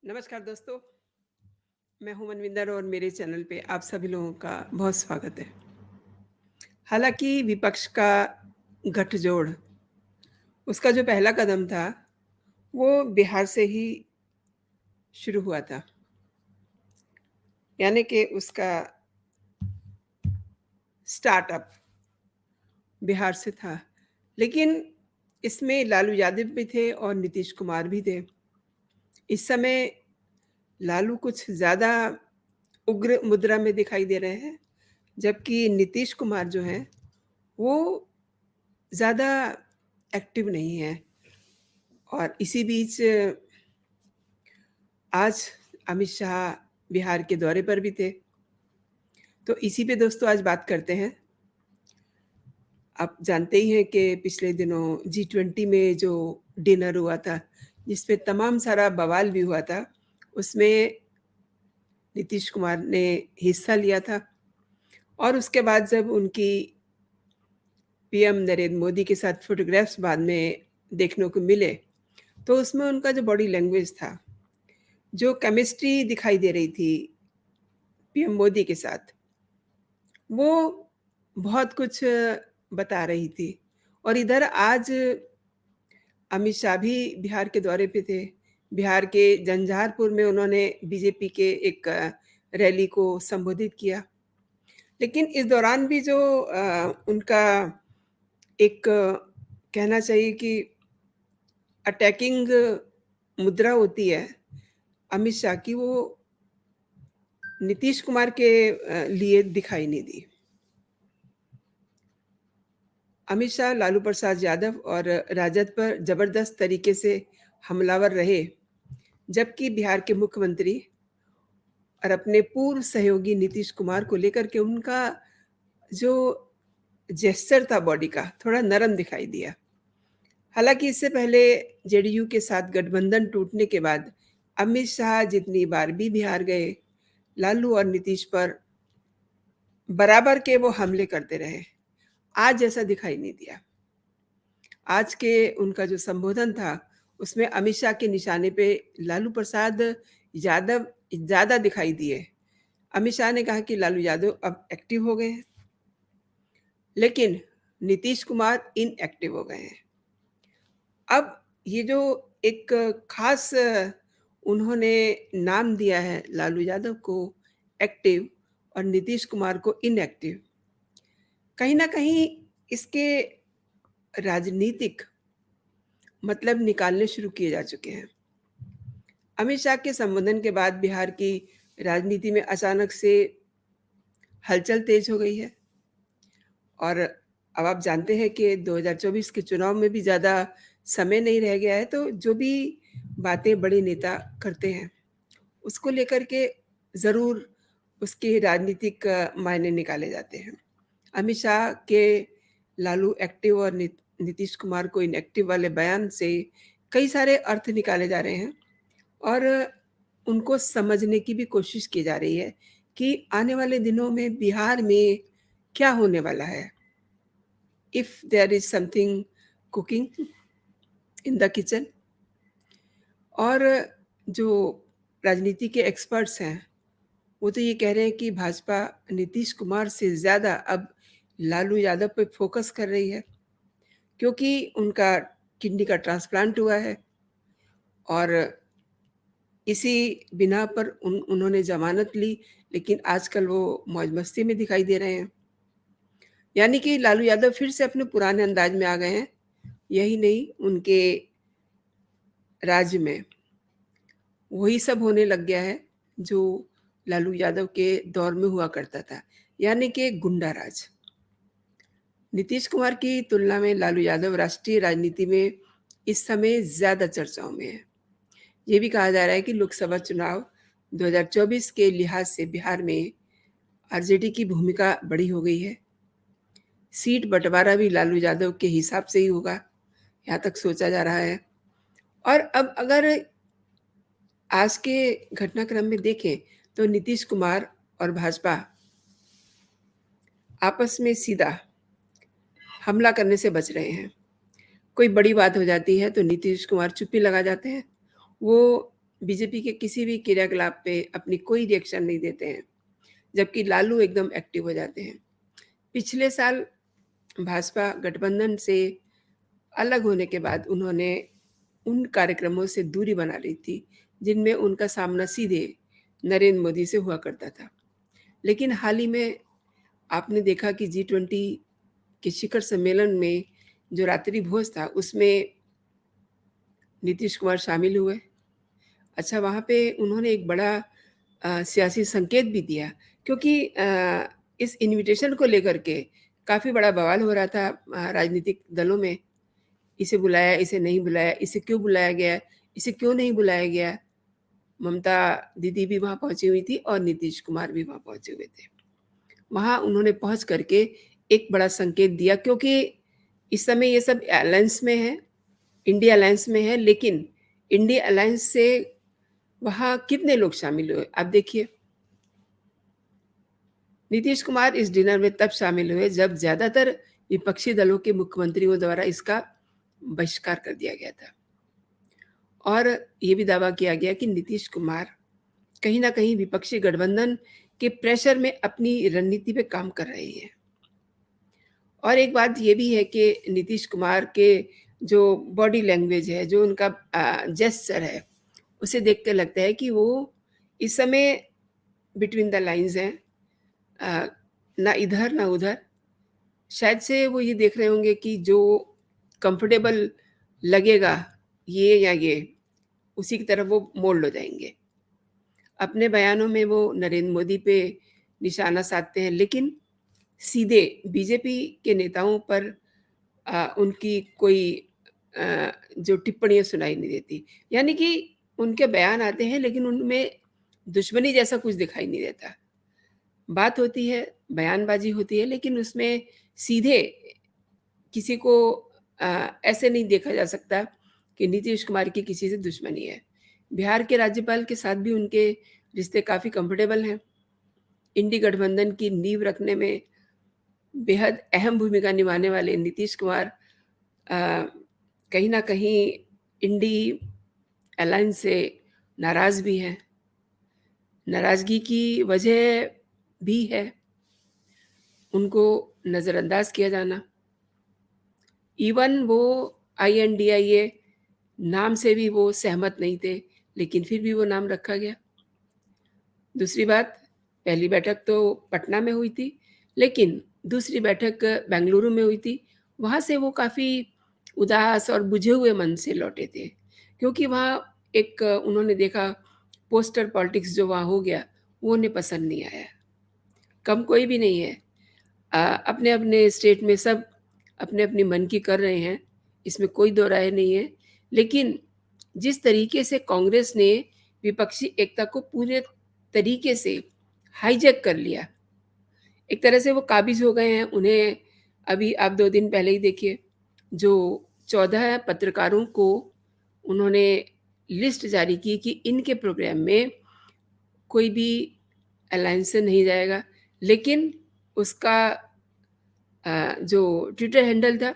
नमस्कार दोस्तों, मैं हूं मनविंदर और मेरे चैनल पे आप सभी लोगों का बहुत स्वागत है। हालांकि विपक्ष का गठजोड़ उसका जो पहला कदम था, वो बिहार से ही शुरू हुआ था। यानी कि उसका स्टार्टअप बिहार से था। लेकिन इसमें लालू यादव भी थे और नीतीश कुमार भी थे। इस समय लालू कुछ ज़्यादा उग्र मुद्रा में दिखाई दे रहे हैं, जबकि नीतीश कुमार जो हैं, वो ज़्यादा एक्टिव नहीं है। और इसी बीच आज अमित शाह बिहार के दौरे पर भी थे। तो इसी पे दोस्तों आज बात करते हैं। आप जानते ही हैं कि पिछले दिनों G20 में जो डिनर हुआ था, जिसपे तमाम सारा बवाल भी हुआ था, उसमें नीतीश कुमार ने हिस्सा लिया था। और उसके बाद जब उनकी पीएम नरेंद्र मोदी के साथ फ़ोटोग्राफ्स बाद में देखने को मिले, तो उसमें उनका जो बॉडी लैंग्वेज था, जो केमिस्ट्री दिखाई दे रही थी पीएम मोदी के साथ, वो बहुत कुछ बता रही थी। और इधर आज अमित शाह भी बिहार के दौरे पे थे। बिहार के झंझारपुर में उन्होंने बीजेपी के एक रैली को संबोधित किया। लेकिन इस दौरान भी जो उनका एक कहना चाहिए कि अटैकिंग मुद्रा होती है अमित शाह की, वो नीतीश कुमार के लिए दिखाई नहीं दी। अमित शाह लालू प्रसाद यादव और राजद पर जबरदस्त तरीके से हमलावर रहे, जबकि बिहार के मुख्यमंत्री और अपने पूर्व सहयोगी नीतीश कुमार को लेकर के उनका जो जेस्चर था बॉडी का, थोड़ा नरम दिखाई दिया। हालांकि इससे पहले जेडीयू के साथ गठबंधन टूटने के बाद अमित शाह जितनी बार भी बिहार गए, लालू और नीतीश पर बराबर के वो हमले करते रहे। आज ऐसा दिखाई नहीं दिया। आज के उनका जो संबोधन था, उसमें अमित शाह के निशाने पे लालू प्रसाद यादव ज़्यादा दिखाई दिए। अमित शाह ने कहा कि लालू यादव अब एक्टिव हो गए हैं, लेकिन नीतीश कुमार इनएक्टिव हो गए हैं। अब ये जो एक खास उन्होंने नाम दिया है लालू यादव को एक्टिव और नीतीश कुमार को इनएक्टिव, कहीं न कहीं इसके राजनीतिक मतलब निकालने शुरू किए जा चुके हैं। अमित शाह के संबोधन के बाद बिहार की राजनीति में अचानक से हलचल तेज हो गई है। और अब आप जानते हैं कि 2024 के चुनाव में भी ज़्यादा समय नहीं रह गया है, तो जो भी बातें बड़े नेता करते हैं, उसको लेकर के ज़रूर उसके राजनीतिक मायने निकाले जाते हैं। अमित शाह के लालू एक्टिव और नीतीश कुमार को इनएक्टिव वाले बयान से कई सारे अर्थ निकाले जा रहे हैं और उनको समझने की भी कोशिश की जा रही है कि आने वाले दिनों में बिहार में क्या होने वाला है। If there is something cooking in the kitchen. और जो राजनीति के एक्सपर्ट्स हैं, वो तो ये कह रहे हैं कि भाजपा नीतीश कुमार से ज़्यादा अब लालू यादव पे फोकस कर रही है, क्योंकि उनका किडनी का ट्रांसप्लांट हुआ है और इसी बिना पर उन्होंने ज़मानत ली, लेकिन आजकल वो मौज-मस्ती में दिखाई दे रहे हैं। यानी कि लालू यादव फिर से अपने पुराने अंदाज में आ गए हैं। यही नहीं, उनके राज्य में वही सब होने लग गया है, जो लालू यादव के दौर में हुआ करता था, यानी कि गुंडा राज। नीतीश कुमार की तुलना में लालू यादव राष्ट्रीय राजनीति में इस समय ज़्यादा चर्चाओं में है। ये भी कहा जा रहा है कि लोकसभा चुनाव 2024 के लिहाज से बिहार में आरजेडी की भूमिका बड़ी हो गई है। सीट बंटवारा भी लालू यादव के हिसाब से ही होगा, यहाँ तक सोचा जा रहा है। और अब अगर आज के घटनाक्रम में देखें, तो नीतीश कुमार और भाजपा आपस में सीधा हमला करने से बच रहे हैं। कोई बड़ी बात हो जाती है तो नीतीश कुमार चुप्पी लगा जाते हैं। वो बीजेपी के किसी भी क्रियाकलाप पे अपनी कोई रिएक्शन नहीं देते हैं, जबकि लालू एकदम एक्टिव हो जाते हैं। पिछले साल भाजपा गठबंधन से अलग होने के बाद उन्होंने उन कार्यक्रमों से दूरी बना ली थी, जिनमें उनका सामना सीधे नरेंद्र मोदी से हुआ करता था। लेकिन हाल ही में आपने देखा कि जी20 के शिखर सम्मेलन में जो रात्रि भोज था, उसमें नीतीश कुमार शामिल हुए। अच्छा, वहाँ पे उन्होंने एक बड़ा सियासी संकेत भी दिया, क्योंकि इस इन्विटेशन को लेकर के काफ़ी बड़ा बवाल हो रहा था राजनीतिक दलों में। इसे बुलाया, इसे नहीं बुलाया, इसे क्यों बुलाया गया, इसे क्यों नहीं बुलाया गया। ममता दीदी भी वहाँ पहुँची हुई थी और नीतीश कुमार भी वहाँ पहुँचे हुए थे। वहाँ उन्होंने पहुँच कर के एक बड़ा संकेत दिया, क्योंकि इस समय ये सब अलायंस में है, इंडिया अलायंस में है, लेकिन इंडिया अलायंस से वहाँ कितने लोग शामिल हुए, आप देखिए। नीतीश कुमार इस डिनर में तब शामिल हुए जब ज़्यादातर विपक्षी दलों के मुख्यमंत्रियों द्वारा इसका बहिष्कार कर दिया गया था, और ये भी दावा किया गया कि नीतीश कुमार कहीं न कहीं विपक्षी गठबंधन के प्रेशर में अपनी रणनीति पे काम कर रहे हैं। और एक बात ये भी है कि नीतीश कुमार के जो बॉडी लैंग्वेज है, जो उनका जेस्चर है, उसे देख के लगता है कि वो इस समय बिटवीन द लाइन्स हैं, ना इधर ना उधर। शायद से वो ये देख रहे होंगे कि जो कंफर्टेबल लगेगा, ये या ये, उसी की तरफ वो मोल्ड हो जाएँगे। अपने बयानों में वो नरेंद्र मोदी पे निशाना साधते हैं, लेकिन सीधे बीजेपी के नेताओं पर उनकी कोई जो टिप्पणियाँ सुनाई नहीं देती। यानी कि उनके बयान आते हैं, लेकिन उनमें दुश्मनी जैसा कुछ दिखाई नहीं देता। बात होती है, बयानबाज़ी होती है, लेकिन उसमें सीधे किसी को ऐसे नहीं देखा जा सकता कि नीतीश कुमार की किसी से दुश्मनी है। बिहार के राज्यपाल के साथ भी उनके रिश्ते काफ़ी कम्फ़र्टेबल हैं। इंडी गठबंधन की नींव रखने में बेहद अहम भूमिका निभाने वाले नीतीश कुमार अ, कहीं न कहीं इंडी अलायंस से नाराज़ भी हैं। नाराज़गी की वजह भी है उनको नज़रअंदाज किया जाना। इवन वो आईएनडीआईए नाम से भी वो सहमत नहीं थे, लेकिन फिर भी वो नाम रखा गया। दूसरी बात, पहली बैठक तो पटना में हुई थी, लेकिन दूसरी बैठक बेंगलुरु में हुई थी। वहाँ से वो काफ़ी उदास और बुझे हुए मन से लौटे थे, क्योंकि वहाँ एक उन्होंने देखा पोस्टर पॉलिटिक्स जो वहाँ हो गया, वो उन्हें पसंद नहीं आया। कम कोई भी नहीं है। अपने-अपने स्टेट में सब अपने-अपनी मन की कर रहे हैं, इसमें कोई दो राय नहीं है। लेकिन जिस तरीके से कांग्रेस ने विपक्षी एकता को पूरे तरीके से हाईजैक कर लिया, एक तरह से वो काबिज़ हो गए हैं। उन्हें अभी आप 2 दिन पहले ही देखिए, जो 14 पत्रकारों को उन्होंने लिस्ट जारी की कि इनके प्रोग्राम में कोई भी अलायंस से नहीं जाएगा, लेकिन उसका जो ट्विटर हैंडल था,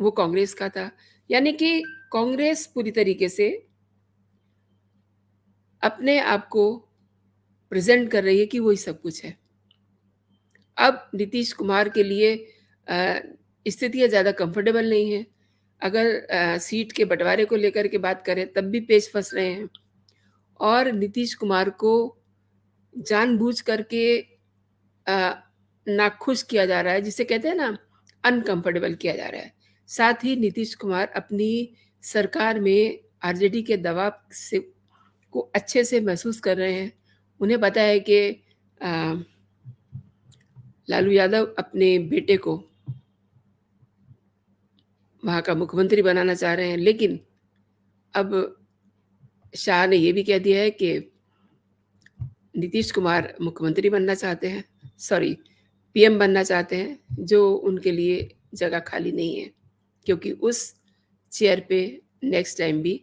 वो कांग्रेस का था। यानी कि कांग्रेस पूरी तरीके से अपने आप को प्रेज़ेंट कर रही है कि वो ही सब कुछ है। अब नीतीश कुमार के लिए अ, स्थितियाँ ज़्यादा कंफर्टेबल नहीं हैं। अगर सीट के बँटवारे को लेकर के बात करें, तब भी पेच फँस रहे हैं, और नीतीश कुमार को जानबूझ करके अ, नाखुश किया जा रहा है, जिसे कहते हैं ना, अनकम्फर्टेबल किया जा रहा है। साथ ही नीतीश कुमार अपनी सरकार में आरजेडी के दबाव से को अच्छे से महसूस कर रहे हैं। उन्हें पता है कि अ, लालू यादव अपने बेटे को वहाँ का मुख्यमंत्री बनाना चाह रहे हैं, लेकिन अब शाह ने ये भी कह दिया है कि नीतीश कुमार मुख्यमंत्री बनना चाहते हैं, सॉरी, पीएम बनना चाहते हैं, जो उनके लिए जगह खाली नहीं है, क्योंकि उस चेयर पे नेक्स्ट टाइम भी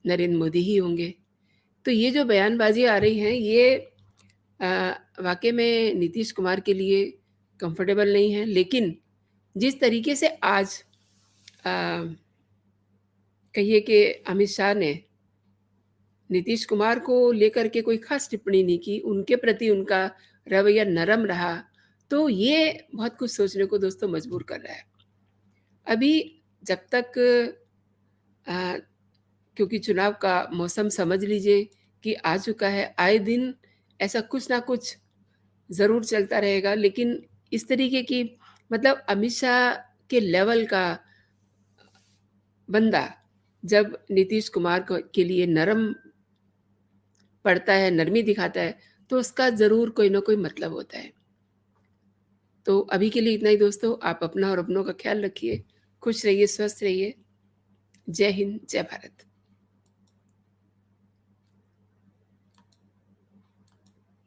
नरेंद्र मोदी ही होंगे। तो ये जो बयानबाज़ी आ रही हैं, ये वाक़ई में नीतीश कुमार के लिए कंफर्टेबल नहीं है, लेकिन जिस तरीके से आज अ, कहिए कि अमित शाह ने नीतीश कुमार को लेकर के कोई ख़ास टिप्पणी नहीं की, उनके प्रति उनका रवैया नरम रहा, तो ये बहुत कुछ सोचने को दोस्तों मजबूर कर रहा है। अभी जब तक अ, क्योंकि चुनाव का मौसम समझ लीजिए कि आ चुका है, आए दिन ऐसा कुछ ना कुछ ज़रूर चलता रहेगा, लेकिन इस तरीके की मतलब अमित शाह के लेवल का बंदा जब नीतीश कुमार के लिए नरम पड़ता है, नरमी दिखाता है, तो उसका ज़रूर कोई ना कोई मतलब होता है। तो अभी के लिए इतना ही दोस्तों, आप अपना और अपनों का ख़्याल रखिए, खुश रहिए, स्वस्थ रहिए। जय हिंद, जय भारत।